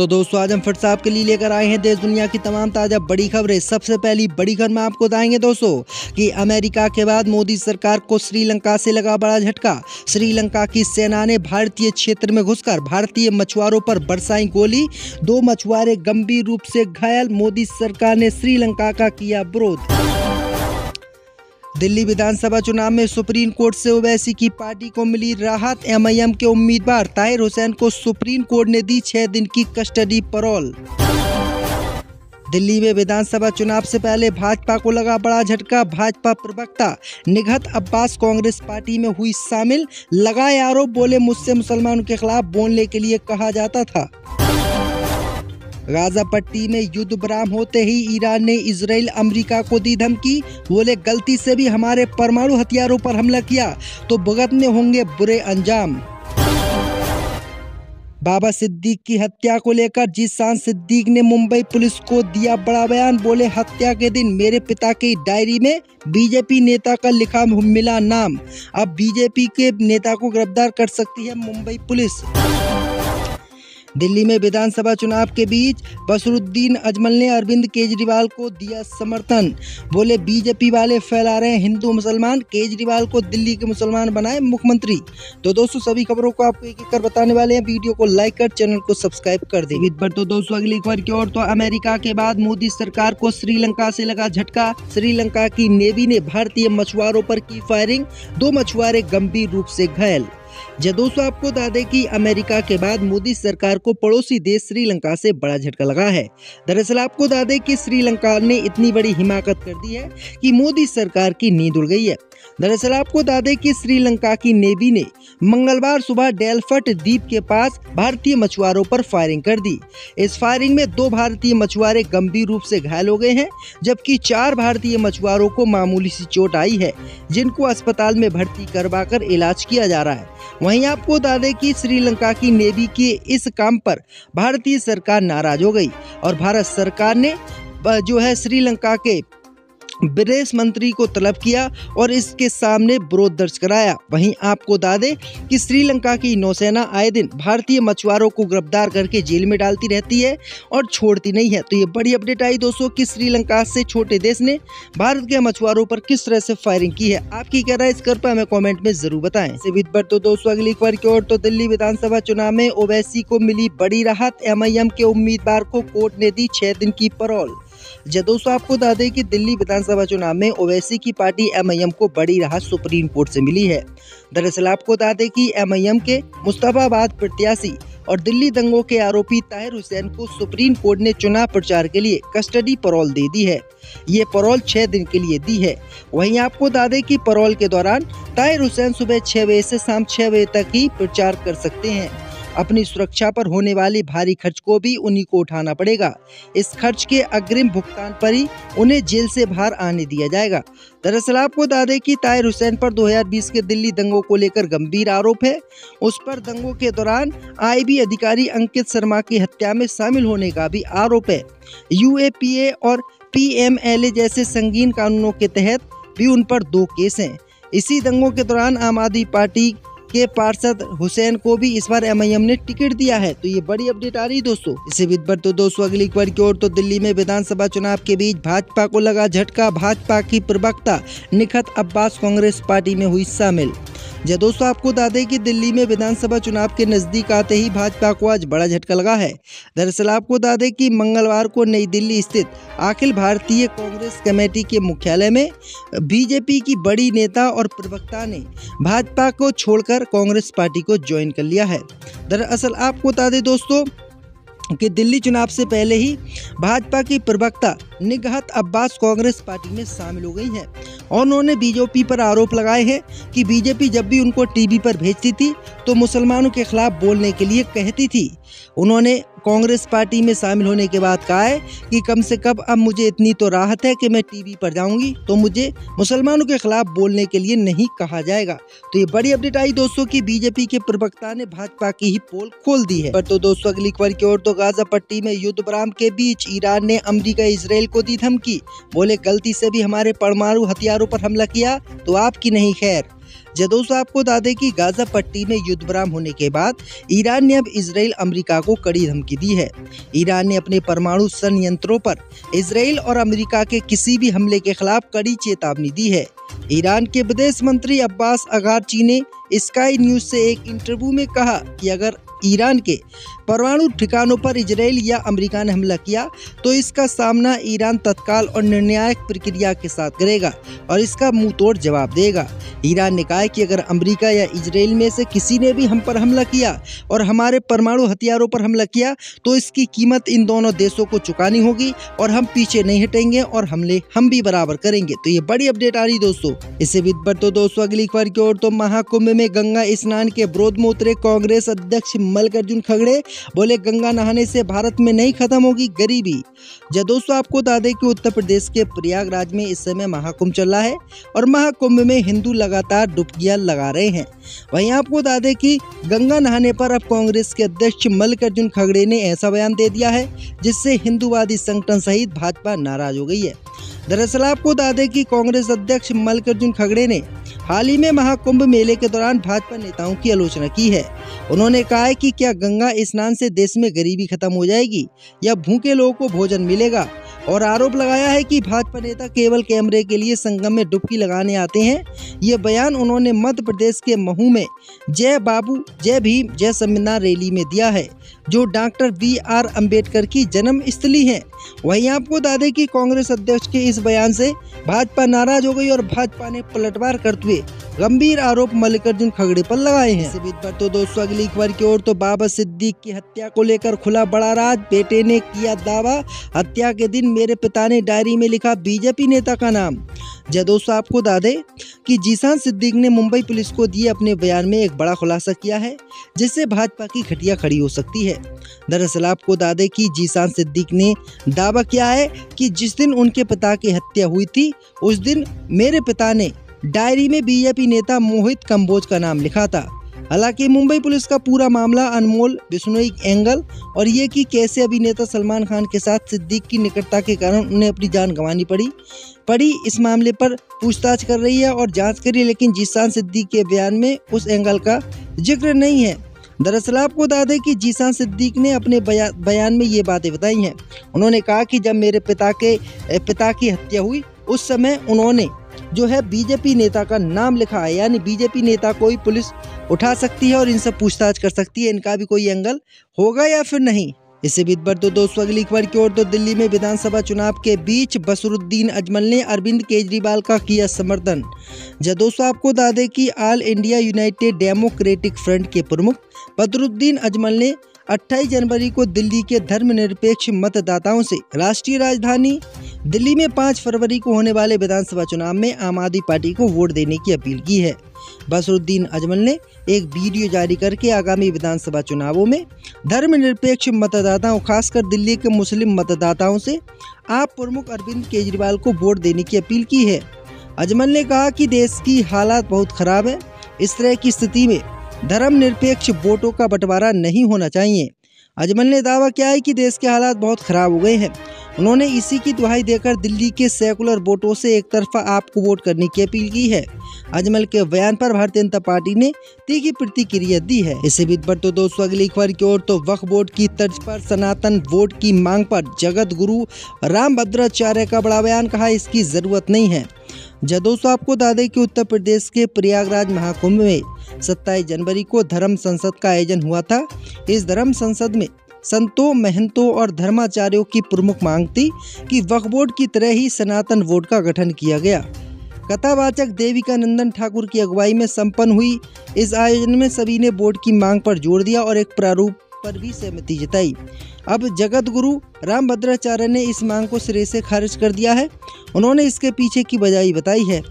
तो दोस्तों आज हम फिर से आपके लिए लेकर आए हैं देश दुनिया की तमाम ताज़ा बड़ी खबरें। सबसे पहली बड़ी खबर में आपको बताएंगे दोस्तों कि अमेरिका के बाद मोदी सरकार को श्रीलंका से लगा बड़ा झटका। श्रीलंका की सेना ने भारतीय क्षेत्र में घुसकर भारतीय मछुआरों पर बरसाई गोली, 2 मछुआरे गंभीर रूप से घायल। मोदी सरकार ने श्रीलंका का किया विरोध। दिल्ली विधानसभा चुनाव में सुप्रीम कोर्ट से ओवैसी की पार्टी को मिली राहत। एमआईएम के उम्मीदवार ताहिर हुसैन को सुप्रीम कोर्ट ने दी 6 दिन की कस्टडी पैरोल। दिल्ली में विधानसभा चुनाव से पहले भाजपा को लगा बड़ा झटका। भाजपा प्रवक्ता निघत अब्बास कांग्रेस पार्टी में हुई शामिल। लगाए आरोप, बोले मुझसे मुसलमानों के खिलाफ बोलने के लिए कहा जाता था। गाजा पट्टी में युद्ध विराम होते ही ईरान ने इजराइल अमेरिका को दी धमकी। बोले गलती से भी हमारे परमाणु हथियारों पर हमला किया तो भुगतने होंगे बुरे अंजाम। बाबा सिद्दीक की हत्या को लेकर जीशान सिद्दीक ने मुंबई पुलिस को दिया बड़ा बयान। बोले हत्या के दिन मेरे पिता की डायरी में बीजेपी नेता का लिखा मिला नाम। अब बीजेपी के नेता को गिरफ्तार कर सकती है मुंबई पुलिस। दिल्ली में विधानसभा चुनाव के बीच बसरुद्दीन अजमल ने अरविंद केजरीवाल को दिया समर्थन। बोले बीजेपी वाले फैला रहे हैं हिंदू मुसलमान, केजरीवाल को दिल्ली के मुसलमान बनाए मुख्यमंत्री। तो दोस्तों सभी खबरों को आपको एक एक कर बताने वाले हैं। वीडियो को लाइक कर चैनल को सब्सक्राइब कर दें। पर तो दोस्तों अगली खबर की ओर, तो अमेरिका के बाद मोदी सरकार को श्रीलंका से लगा झटका। श्रीलंका की नेवी ने भारतीय मछुआरों पर की फायरिंग, 2 मछुआरे गंभीर रूप से घायल। दोस्तों आपको बता दें कि अमेरिका के बाद मोदी सरकार को पड़ोसी देश श्रीलंका से बड़ा झटका लगा है। दरअसल आपको बता दें कि श्रीलंका ने इतनी बड़ी हिमाकत कर दी है कि मोदी सरकार की नींद उड़ गई है। दरअसल आपको बता दें कि श्रीलंका की नेवी ने मंगलवार सुबह डेलफट द्वीप के पास भारतीय मछुआरों पर फायरिंग कर दी। इस फायरिंग में 2 भारतीय मछुआरे गंभीर रूप से घायल हो गए हैं, जबकि 4 भारतीय मछुआरों को मामूली सी चोट आई है, जिनको अस्पताल में भर्ती करवाकर इलाज किया जा रहा है। वहीं आपको बता दें कि श्रीलंका की नेवी के इस काम पर भारतीय सरकार नाराज हो गई और भारत सरकार ने श्रीलंका के विदेश मंत्री को तलब किया और इसके सामने विरोध दर्ज कराया। वहीं आपको बता दें कि श्रीलंका की नौसेना आए दिन भारतीय मछुआरों को गिरफ्तार करके जेल में डालती रहती है और छोड़ती नहीं है। तो ये बड़ी अपडेट आई दोस्तों कि श्रीलंका से छोटे देश ने भारत के मछुआरों पर किस तरह से फायरिंग की है। आपकी क्या राय इस खबर पर हमें कॉमेंट में जरूर बताएं। तो दोस्तों अगली खबर की ओर, तो दिल्ली विधानसभा चुनाव में ओवैसी को मिली बड़ी राहत। एमआईएम के उम्मीदवार को कोर्ट ने दी 6 दिन की पैरोल। दोस्तों आपको बता दें कि दिल्ली विधानसभा चुनाव में ओवैसी की पार्टी एमआईएम को बड़ी राहत सुप्रीम कोर्ट से मिली है। दरअसल आपको बता दें कि एमआईएम के मुस्तफाबाद प्रत्याशी और दिल्ली दंगों के आरोपी ताहिर हुसैन को सुप्रीम कोर्ट ने चुनाव प्रचार के लिए कस्टडी पैरोल दे दी है। ये पैरोल 6 दिन के लिए दी है। वहीं आपको बता दें कि पैरोल के दौरान ताहिर हुसैन सुबह 6 बजे से शाम 6 बजे तक ही प्रचार कर सकते हैं। अपनी सुरक्षा पर होने वाली भारी खर्च को भी उन्हीं को उठाना पड़ेगा। इस खर्च के अग्रिम भुगतान पर ही उन्हें जेल से बाहर आने दिया जाएगा। दरअसल आपको बता दें कि ताहिर हुसैन पर 2020 के दिल्ली दंगों को लेकर गंभीर आरोप है। उस पर दंगों के दौरान आईबी अधिकारी अंकित शर्मा की हत्या में शामिल होने का भी आरोप है। यूएपीए और पीएमएलए जैसे संगीन कानूनों के तहत भी उन पर 2 केस हैं। इसी दंगों के दौरान आम आदमी पार्टी के पार्षद हुसैन को भी इस बार एमआईएम ने टिकट दिया है। तो ये बड़ी अपडेट आ रही है दोस्तों। इसी पर तो दोस्तों अगली खबर की ओर, तो दिल्ली में विधानसभा चुनाव के बीच भाजपा को लगा झटका। भाजपा की प्रवक्ता निघत अब्बास कांग्रेस पार्टी में हुई शामिल। दोस्तों आपको बता दें कि दिल्ली में विधानसभा चुनाव के नजदीक आते ही भाजपा को आज बड़ा झटका लगा है। दरअसल आपको बता दें कि मंगलवार को नई दिल्ली स्थित अखिल भारतीय कांग्रेस कमेटी के मुख्यालय में बीजेपी की बड़ी नेता और प्रवक्ता ने भाजपा को छोड़कर कांग्रेस पार्टी को ज्वाइन कर लिया है। दरअसल आपको बता दें दोस्तों कि दिल्ली चुनाव से पहले ही भाजपा की प्रवक्ता निघत अब्बास कांग्रेस पार्टी में शामिल हो गई हैं और उन्होंने बीजेपी पर आरोप लगाए हैं कि बीजेपी जब भी उनको टीवी पर भेजती थी तो मुसलमानों के खिलाफ बोलने के लिए कहती थी। उन्होंने कांग्रेस पार्टी में शामिल होने के बाद कहा है कि कम से कम अब मुझे इतनी तो राहत है कि मैं टीवी पर जाऊंगी तो मुझे मुसलमानों के खिलाफ बोलने के लिए नहीं कहा जाएगा। तो ये बड़ी अपडेट आई दोस्तों कि बीजेपी के प्रवक्ता ने भाजपा की ही पोल खोल दी है। पर तो दोस्तों अगली खबर की ओर, तो गाजा पट्टी में युद्ध विराम के बीच ईरान ने अमेरिका इजराइल को दी धमकी। बोले गलती से भी हमारे परमाणु हथियारों पर हमला किया तो आपकी नहीं खैर। दोस्तों आपको बता दें कि गाजा पट्टी में युद्ध विराम होने के बाद ईरान ने अब इजराइल अमेरिका को कड़ी धमकी दी है। ईरान ने अपने परमाणु संयंत्रों पर इजराइल और अमेरिका के किसी भी हमले के खिलाफ कड़ी चेतावनी दी है। ईरान के विदेश मंत्री अब्बास अगारची ने स्काई न्यूज से एक इंटरव्यू में कहा कि अगर ईरान के परमाणु ठिकानों पर इजराइल या अमेरिका ने हमला किया तो इसका सामना ईरान तत्काल और निर्णायक प्रक्रिया के साथ करेगा और इसका मुंह तोड़ जवाब देगा। ईरान ने कहा कि अगर अमेरिका या इजराइल में से किसी ने भी हम पर हमला किया और हमारे परमाणु हथियारों पर हमला किया तो इसकी कीमत इन दोनों देशों को चुकानी होगी और हम पीछे नहीं हटेंगे और हमले हम भी बराबर करेंगे। तो ये बड़ी अपडेट आ रही दोस्तों। इससे भी तो दोस्तों अगली खबर की ओर तो महाकुंभ में गंगा स्नान के विरोध में उतरे कांग्रेस अध्यक्ष मल्लिकार्जुन खड़गे बोले गंगा नहाने से भारत में नहीं खत्म होगी गरीबी। दोस्तों आपको बता दें कि उत्तर प्रदेश के प्रयागराज में इस समय महाकुंभ चल रहा है और महाकुंभ में हिंदू लगातार डुबकियां लगा रहे हैं। वहीं आपको बता दें कि गंगा नहाने पर अब कांग्रेस के अध्यक्ष मल्लिकार्जुन खड़गे ने ऐसा बयान दे दिया है जिससे हिंदूवादी संगठन सहित भाजपा नाराज हो गई है। दरअसल आपको बता दें कि कांग्रेस अध्यक्ष मल्लिकार्जुन खड़गे ने हाल ही में महाकुंभ मेले के दौरान भाजपा नेताओं की आलोचना की है। उन्होंने कहा है कि क्या गंगा स्नान से देश में गरीबी खत्म हो जाएगी या भूखे लोगों को भोजन मिलेगा, और आरोप लगाया है कि भाजपा नेता केवल कैमरे के लिए संगम में डुबकी लगाने आते हैं। ये बयान उन्होंने मध्य प्रदेश के महू में जय बाबू जय भीम जय संविधान रैली में दिया है जो डॉक्टर BR अम्बेडकर की जन्म स्थली है। वहीं आपको बता दें कि कांग्रेस अध्यक्ष के इस बयान से भाजपा नाराज हो गई और भाजपा ने पलटवार करते हुए गंभीर आरोप मल्लिकार्जुन खड़गे पर लगाए हैं। तो दोस्तों अगली खबर की ओर तो बाबा सिद्दीक की हत्या को लेकर खुला बड़ा राज। बेटे ने किया दावा, हत्या के दिन मेरे पिता ने डायरी में लिखा बीजेपी नेता का नाम। दोस्तों आपको बता दें कि जीशान सिद्दीक ने मुंबई पुलिस को दिए अपने बयान में एक बड़ा खुलासा किया है जिससे भाजपा की खटिया खड़ी हो सकती है। दरअसल आपको बता दें कि जीशान सिद्दीक ने दावा किया है कि जिस दिन उनके पिता की हत्या हुई थी उस दिन मेरे पिता ने डायरी में बीजेपी नेता मोहित कंबोज का नाम लिखा था। हालांकि मुंबई पुलिस का पूरा मामला अनमोल बिश्नोई एंगल और ये कि कैसे अभिनेता सलमान खान के साथ सिद्दीक की निकटता के कारण उन्हें अपनी जान गंवानी पड़ी इस मामले पर पूछताछ कर रही है और जांच करी, लेकिन जीशान सिद्दीक के बयान में उस एंगल का जिक्र नहीं है। दरअसल आपको बता दें कि जीशान सिद्दीक ने अपने बयान में ये बातें बताई हैं। उन्होंने कहा कि जब मेरे पिता की हत्या हुई उस समय उन्होंने जो है बीजेपी नेता का नाम लिखा है, यानी बीजेपी नेता को ही पुलिस उठा सकती है और इनसे पूछताछ कर सकती है, इनका भी कोई एंगल होगा या फिर नहीं। इससे भी बढ़ तो दोस्तों अगली खबर की ओर तो दिल्ली में विधानसभा चुनाव के बीच बसरुद्दीन अजमल ने अरविंद केजरीवाल का किया समर्थन। दोस्तों आपको बता दें कि all India United democratic front के प्रमुख बसरुद्दीन अजमल ने 28 जनवरी को दिल्ली के धर्मनिरपेक्ष मतदाताओं से राष्ट्रीय राजधानी दिल्ली में 5 फरवरी को होने वाले विधानसभा चुनाव में आम आदमी पार्टी को वोट देने की अपील की है। बसरुद्दीन अजमल ने एक वीडियो जारी करके आगामी विधानसभा चुनावों में धर्मनिरपेक्ष मतदाताओं खासकर दिल्ली के मुस्लिम मतदाताओं से आप प्रमुख अरविंद केजरीवाल को वोट देने की अपील की है। अजमल ने कहा कि देश की हालात बहुत खराब है, इस तरह की स्थिति में धर्मनिरपेक्ष वोटों का बंटवारा नहीं होना चाहिए। अजमल ने दावा किया है कि देश के हालात बहुत खराब हो गए हैं। उन्होंने इसी की दुहाई देकर दिल्ली के सेकुलर वोटों से एक तरफा आपको वोट करने की अपील की है। अजमल के बयान पर भारतीय जनता पार्टी ने तीखी प्रतिक्रिया दी है। इससे भी बढ़ तो दोस्तों अगली खबर की ओर तो वक्फ बोर्ड की तर्ज पर सनातन वोट की मांग पर जगत गुरु रामभद्राचार्य का बड़ा बयान, कहा इसकी जरूरत नहीं है। दोस्तों आपको बता दें कि उत्तर प्रदेश के प्रयागराज महाकुंभ में 27 जनवरी को धर्म संसद का आयोजन हुआ था। इस धर्म संसद में संतों, महंतों और धर्माचार्यों की प्रमुख मांग थी कि वक्फ बोर्ड की तरह ही सनातन बोर्ड का गठन किया गया। कथावाचक देविका नंदन ठाकुर की अगुवाई में संपन्न हुई इस आयोजन में सभी ने बोर्ड की मांग पर जोर दिया और एक प्रारूप पर भी सहमति जताई। अब जगत गुरु रामभद्राचार्य ने इस मांग को सिरे से खारिज कर दिया है। उन्होंने इसके पीछे की वजह बताई है।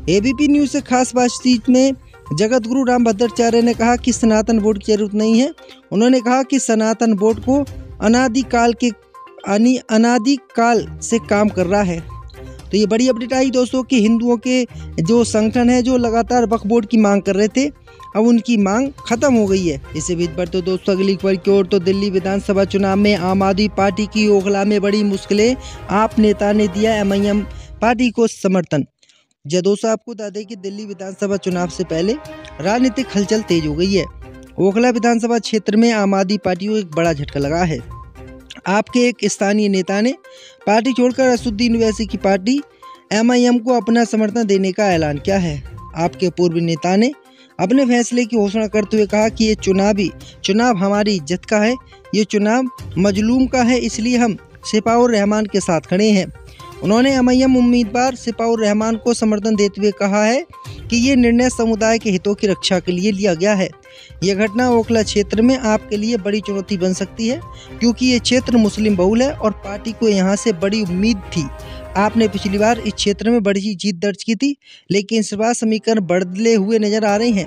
एबीपी न्यूज से खास बातचीत में जगत गुरु रामभद्राचार्य ने कहा कि सनातन बोर्ड की जरूरत नहीं है। उन्होंने कहा कि सनातन बोर्ड को अनादिकाल से काम कर रहा है। तो ये बड़ी अपडेट आई दोस्तों कि हिंदुओं के जो संगठन है जो लगातार वक्फ बोर्ड की मांग कर रहे थे, अब उनकी मांग खत्म हो गई है। इसी बीच पर तो दोस्तों अगली खबर की ओर तो दिल्ली विधानसभा चुनाव में आम आदमी पार्टी की ओखला में बड़ी मुश्किलें, आप नेता ने दिया MIM पार्टी को समर्थन। जदोसा आपको बता दें कि दिल्ली विधानसभा चुनाव से पहले राजनीतिक हलचल तेज हो गई है। ओखला विधानसभा क्षेत्र में आम आदमी पार्टी को एक बड़ा झटका लगा है। आपके एक स्थानीय नेता ने पार्टी छोड़कर असदुद्दीन ओवैसी की पार्टी MIM को अपना समर्थन देने का ऐलान किया है। आपके पूर्व नेता ने अपने फैसले की घोषणा करते हुए कहा कि ये चुनाव हमारी इज्जत का है, ये चुनाव मजलूम का है, इसलिए हम सिपाउर रहमान के साथ खड़े हैं। उन्होंने MIM उम्मीदवार सिपाउर रहमान को समर्थन देते हुए कहा है कि ये निर्णय समुदाय के हितों की रक्षा के लिए लिया गया है। यह घटना ओखला क्षेत्र में आपके लिए बड़ी चुनौती बन सकती है, क्योंकि ये क्षेत्र मुस्लिम बहुल है और पार्टी को यहाँ से बड़ी उम्मीद थी। आपने पिछली बार इस क्षेत्र में बड़ी जीत दर्ज की थी, लेकिन इस बार समीकरण बदले हुए नजर आ रहे हैं।